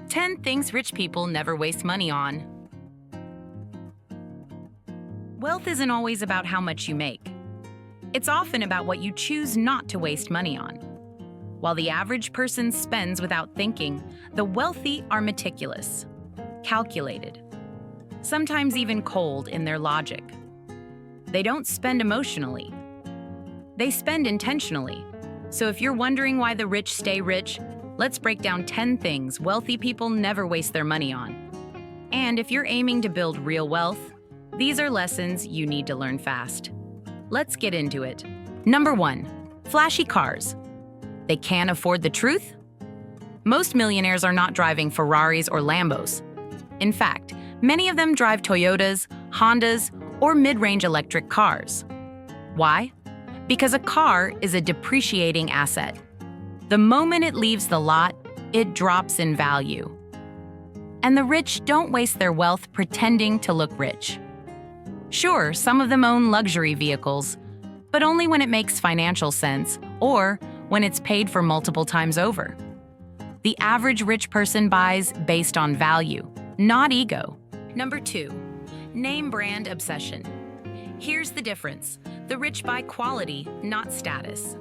10 things rich people never waste money on. Wealth isn't always about how much you make. It's often about what you choose not to waste money on. While the average person spends without thinking, the wealthy are meticulous, calculated, sometimes even cold in their logic. They don't spend emotionally. They spend intentionally. So if you're wondering why the rich stay rich, let's break down 10 things wealthy people never waste their money on. And if you're aiming to build real wealth, these are lessons you need to learn fast. Let's get into it. Number 1, flashy cars. They can't afford the truth? Most millionaires are not driving Ferraris or Lambos. In fact, many of them drive Toyotas, Hondas, or mid-range electric cars. Why? Because a car is a depreciating asset. The moment it leaves the lot, it drops in value. And the rich don't waste their wealth pretending to look rich. Sure, some of them own luxury vehicles, but only when it makes financial sense or when it's paid for multiple times over. The average rich person buys based on value, not ego. Number 2, name brand obsession. Here's the difference. The rich buy quality, not status.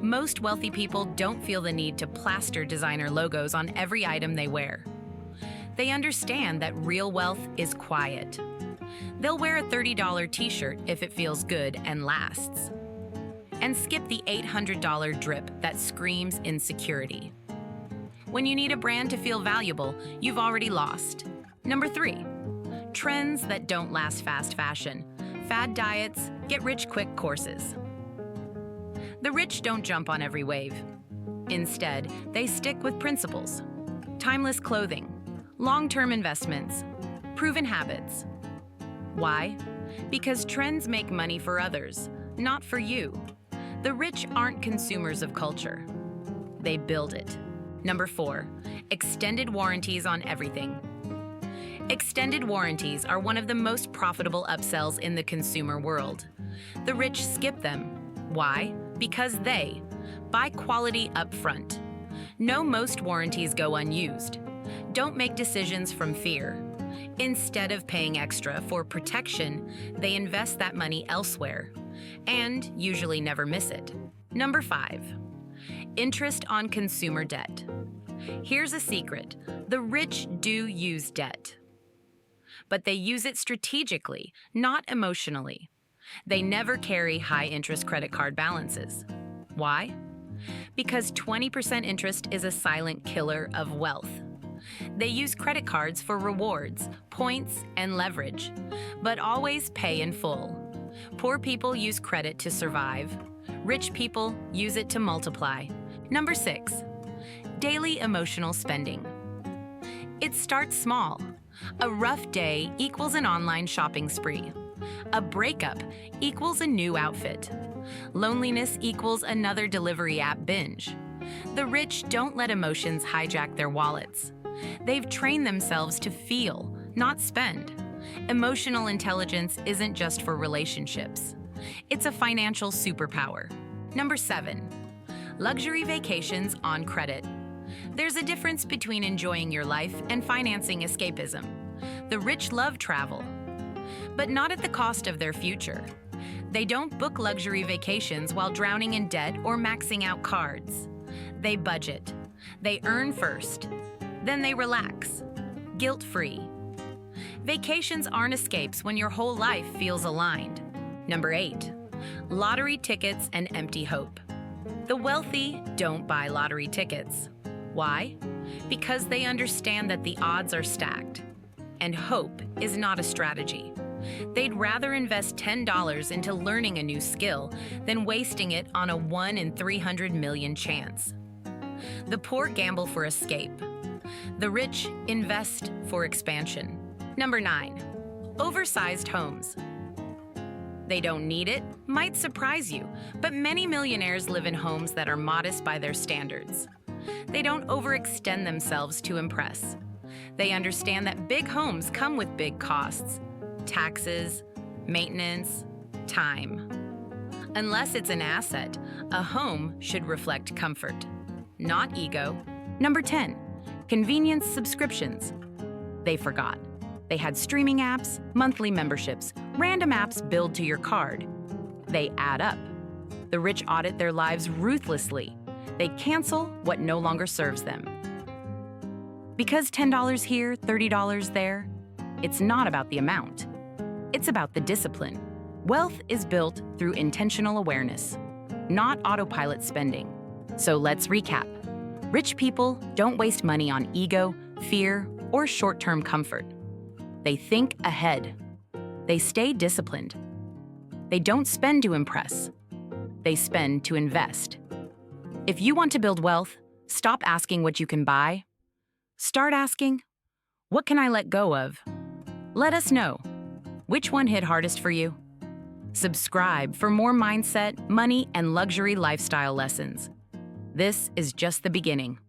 Most wealthy people don't feel the need to plaster designer logos on every item they wear. They understand that real wealth is quiet. They'll wear a $30 t-shirt if it feels good and lasts. And skip the $800 drip that screams insecurity. When you need a brand to feel valuable, you've already lost. Number 3, trends that don't last. Fast fashion, fad diets, get-rich-quick courses. The rich don't jump on every wave. Instead, they stick with principles. Timeless clothing, long-term investments, proven habits. Why? Because trends make money for others, not for you. The rich aren't consumers of culture. They build it. Number 4, extended warranties on everything. Extended warranties are one of the most profitable upsells in the consumer world. The rich skip them. Why? Because they buy quality up front. Know most warranties go unused. Don't make decisions from fear. Instead of paying extra for protection, they invest that money elsewhere and usually never miss it. Number 5, interest on consumer debt. Here's a secret. The rich do use debt, but they use it strategically, not emotionally. They never carry high-interest credit card balances. Why? Because 20% interest is a silent killer of wealth. They use credit cards for rewards, points, and leverage, but always pay in full. Poor people use credit to survive. Rich people use it to multiply. Number 6, daily emotional spending. It starts small. A rough day equals an online shopping spree. A breakup equals a new outfit. Loneliness equals another delivery app binge. The rich don't let emotions hijack their wallets. They've trained themselves to feel, not spend. Emotional intelligence isn't just for relationships. It's a financial superpower. Number 7, luxury vacations on credit. There's a difference between enjoying your life and financing escapism. The rich love travel, but not at the cost of their future. They don't book luxury vacations while drowning in debt or maxing out cards. They budget. They earn first. Then they relax, guilt-free. Vacations aren't escapes when your whole life feels aligned. Number 8, lottery tickets and empty hope. The wealthy don't buy lottery tickets. Why? Because they understand that the odds are stacked, and hope is not a strategy. They'd rather invest $10 into learning a new skill than wasting it on a 1 in 300 million chance. The poor gamble for escape. The rich invest for expansion. Number 9, oversized homes. They don't need it, might surprise you, but many millionaires live in homes that are modest by their standards. They don't overextend themselves to impress. They understand that big homes come with big costs: taxes, maintenance, time. Unless it's an asset, a home should reflect comfort, not ego. Number 10, Convenience subscriptions. They forgot. They had streaming apps, monthly memberships, random apps billed to your card. They add up. The rich audit their lives ruthlessly. They cancel what no longer serves them. Because $10 here, $30 there, it's not about the amount. It's about the discipline. Wealth is built through intentional awareness, not autopilot spending. So let's recap. Rich people don't waste money on ego, fear, or short-term comfort. They think ahead. They stay disciplined. They don't spend to impress. They spend to invest. If you want to build wealth, stop asking what you can buy. Start asking, what can I let go of? Let us know. Which one hit hardest for you? Subscribe for more mindset, money, and luxury lifestyle lessons. This is just the beginning.